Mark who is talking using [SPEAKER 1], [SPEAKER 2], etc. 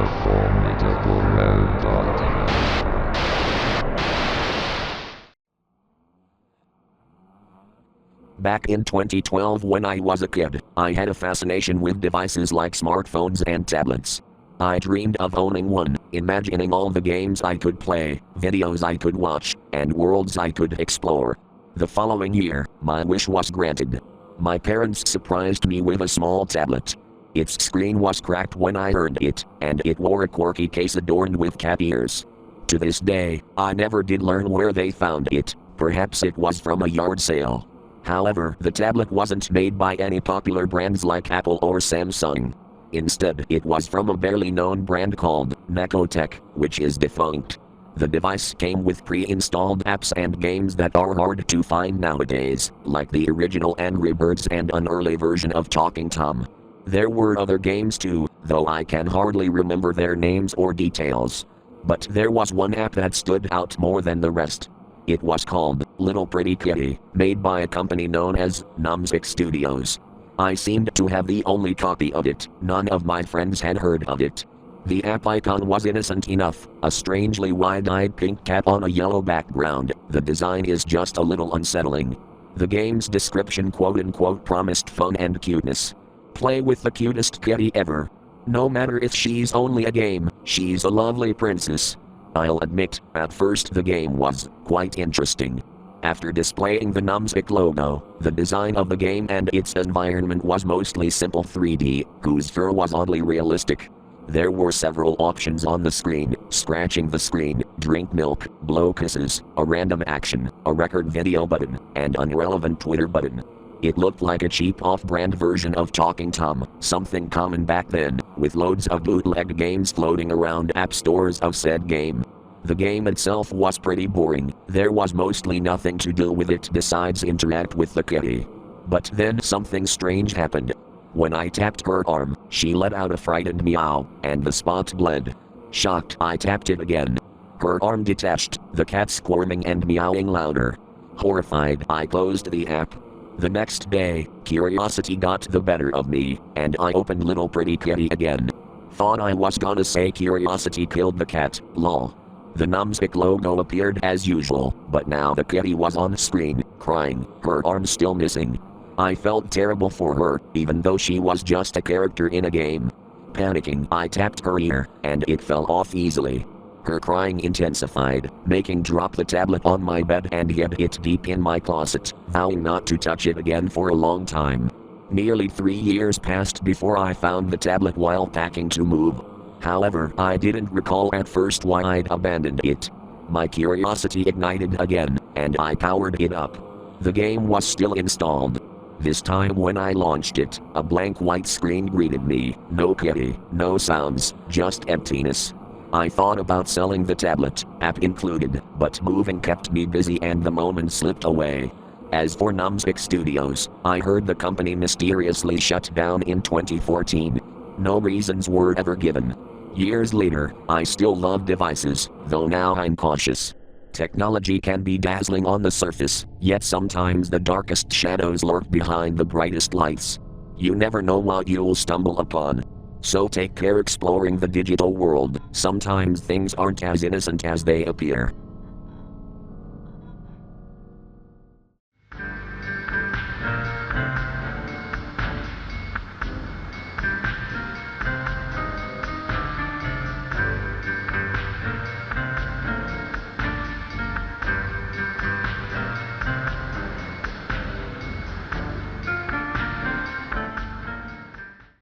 [SPEAKER 1] formidable robot.
[SPEAKER 2] Back in 2012 when I was a kid, I had a fascination with devices like smartphones and tablets. I dreamed of owning one, imagining all the games I could play, videos I could watch, and worlds I could explore. The following year, my wish was granted. My parents surprised me with a small tablet. Its screen was cracked when I earned it, and it wore a quirky case adorned with cat ears. To this day, I never did learn where they found it. Perhaps it was from a yard sale. However, the tablet wasn't made by any popular brands like Apple or Samsung. Instead, it was from a barely known brand called Nekotech, which is defunct. The device came with pre-installed apps and games that are hard to find nowadays, like the original Angry Birds and an early version of Talking Tom. There were other games too, though I can hardly remember their names or details. But there was one app that stood out more than the rest. It was called Little Pretty Kitty, made by a company known as Soundeffects Studios. I seemed to have the only copy of it. None of my friends had heard of it. The app icon was innocent enough, a strangely wide-eyed pink cat on a yellow background. The design is just a little unsettling. The game's description quote-unquote promised fun and cuteness. Play with the cutest kitty ever. No matter if she's only a game, she's a lovely princess. I'll admit, at first the game was quite interesting. After displaying the Soundeffects logo, the design of the game and its environment was mostly simple 3D, whose fur was oddly realistic. There were several options on the screen: scratching the screen, drink milk, blow kisses, a random action, a record video button, and an irrelevant Twitter button. It looked like a cheap off-brand version of Talking Tom, something common back then, with loads of bootleg games floating around app stores of said game. The game itself was pretty boring. There was mostly nothing to do with it besides interact with the kitty. But then something strange happened. When I tapped her arm, she let out a frightened meow, and the spot bled. Shocked, I tapped it again. Her arm detached, the cat squirming and meowing louder. Horrified, I closed the app. The next day, curiosity got the better of me, and I opened Little Pretty Kitty again. Thought I was gonna say curiosity killed the cat, lol. The Soundeffects logo appeared as usual, but now the kitty was on screen, crying, her arm still missing. I felt terrible for her, even though she was just a character in a game. Panicking, I tapped her ear, and it fell off easily. Her crying intensified, making drop the tablet on my bed and hid it deep in my closet, vowing not to touch it again for a long time. Nearly 3 years passed before I found the tablet while packing to move. However, I didn't recall at first why I'd abandoned it. My curiosity ignited again, and I powered it up. The game was still installed. This time when I launched it, a blank white screen greeted me. No kitty, no sounds, just emptiness. I thought about selling the tablet, app included, but moving kept me busy and the moment slipped away. As for Soundeffects Studios, I heard the company mysteriously shut down in 2014. No reasons were ever given. Years later, I still love devices, though now I'm cautious. Technology can be dazzling on the surface, yet sometimes the darkest shadows lurk behind the brightest lights. You never know what you'll stumble upon. So take care exploring the digital world. Sometimes things aren't as innocent as they appear.